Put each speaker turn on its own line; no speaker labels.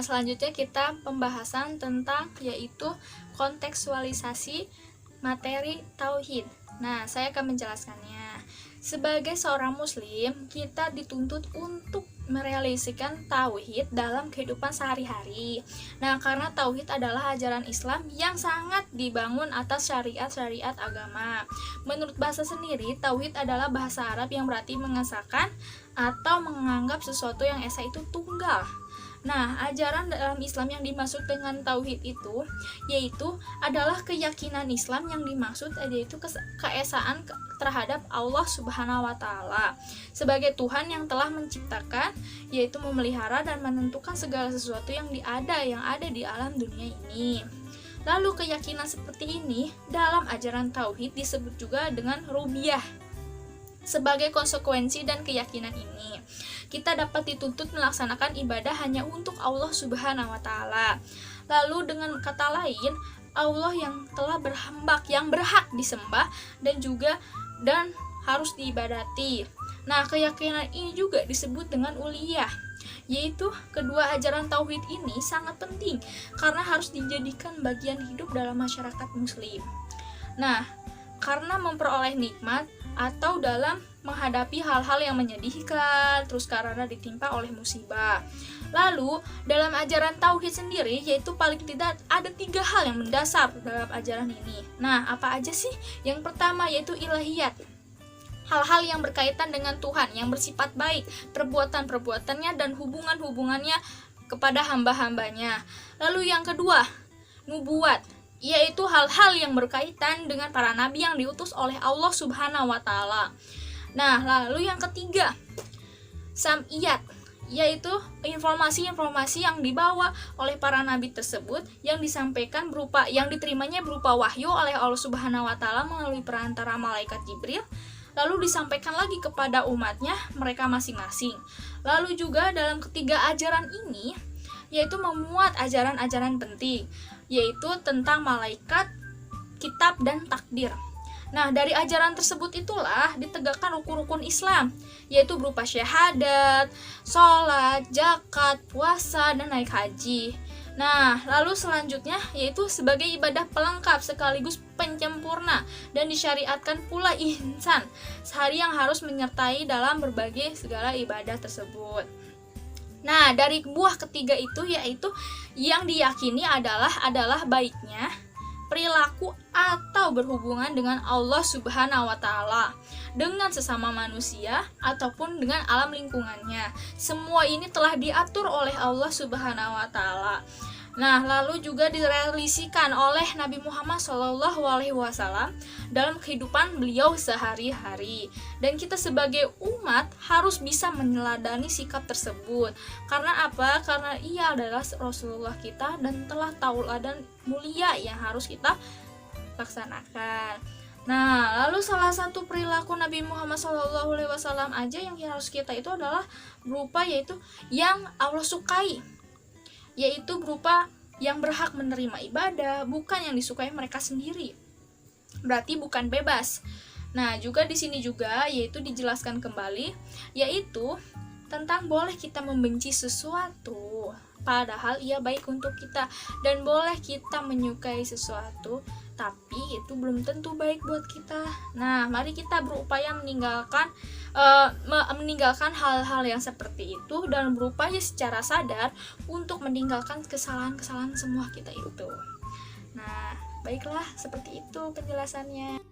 Nah, selanjutnya kita pembahasan tentang yaitu kontekstualisasi materi tauhid. Nah, saya akan menjelaskannya. Sebagai seorang muslim, kita dituntut untuk merealisasikan tauhid dalam kehidupan sehari-hari. Nah, karena tauhid adalah ajaran Islam yang sangat dibangun atas syariat-syariat agama. Menurut bahasa sendiri, tauhid adalah bahasa Arab yang berarti mengesahkan atau menganggap sesuatu yang esa itu tunggal. Nah, ajaran dalam Islam yang dimaksud dengan tauhid itu yaitu adalah keyakinan Islam yang dimaksud yaitu keesaan terhadap Allah Subhanahu wa taala sebagai Tuhan yang telah menciptakan, yaitu memelihara dan menentukan segala sesuatu yang ada di alam dunia ini. Lalu keyakinan seperti ini dalam ajaran tauhid disebut juga dengan rububiyah. Sebagai konsekuensi dan keyakinan ini, kita dapat dituntut melaksanakan ibadah hanya untuk Allah Subhanahu wa taala. Lalu dengan kata lain, Allah yang telah yang berhak disembah dan harus diibadati. Nah, keyakinan ini juga disebut dengan uliyah, yaitu kedua ajaran tauhid ini sangat penting karena harus dijadikan bagian hidup dalam masyarakat muslim. Nah, karena memperoleh nikmat atau dalam menghadapi hal-hal yang menyedihkan, terus karena ditimpa oleh musibah. Lalu, dalam ajaran tauhid sendiri, yaitu paling tidak ada 3 hal yang mendasar dalam ajaran ini. Nah, apa aja sih? Yang pertama yaitu ilahiyat. Hal-hal yang berkaitan dengan Tuhan, yang bersifat baik, perbuatan-perbuatannya dan hubungan-hubungannya kepada hamba-hambanya. Lalu yang kedua, nubuat, yaitu hal-hal yang berkaitan dengan para nabi yang diutus oleh Allah Subhanahu wa taala. Nah, lalu yang ketiga, sam'iyat, yaitu informasi-informasi yang dibawa oleh para nabi tersebut yang diterimanya berupa wahyu oleh Allah Subhanahu wa taala melalui perantara malaikat Jibril, lalu disampaikan lagi kepada umatnya mereka masing-masing. Lalu juga dalam ketiga ajaran ini yaitu memuat ajaran-ajaran penting, yaitu tentang malaikat, kitab, dan takdir. Nah, dari ajaran tersebut itulah ditegakkan rukun-rukun Islam, yaitu berupa syahadat, sholat, zakat, puasa, dan naik haji. Nah, lalu selanjutnya yaitu sebagai ibadah pelengkap sekaligus penyempurna dan disyariatkan pula ihsan, sehari yang harus menyertai dalam berbagai segala ibadah tersebut. Nah, dari buah ketiga itu yaitu yang diyakini adalah baiknya perilaku atau berhubungan dengan Allah Subhanahu wa taala, dengan sesama manusia ataupun dengan alam lingkungannya. Semua ini telah diatur oleh Allah Subhanahu wa taala. Nah, lalu juga direalisasikan oleh Nabi Muhammad SAW dalam kehidupan beliau sehari-hari. Dan kita sebagai umat harus bisa meneladani sikap tersebut. Karena apa? Karena ia adalah Rasulullah kita dan telah tauladan mulia yang harus kita laksanakan. Nah, lalu salah satu perilaku Nabi Muhammad SAW aja yang harus kita itu adalah berupa yaitu yang Allah sukai, yaitu berupa yang berhak menerima ibadah, bukan yang disukai mereka sendiri. Berarti bukan bebas. Nah, juga di sini juga yaitu dijelaskan kembali yaitu tentang boleh kita membenci sesuatu padahal ia baik untuk kita, dan boleh kita menyukai sesuatu tapi itu belum tentu baik buat kita. Nah, mari kita berupaya meninggalkan hal-hal yang seperti itu dan berupaya secara sadar untuk meninggalkan kesalahan-kesalahan semua kita itu. Nah, baiklah, seperti itu penjelasannya.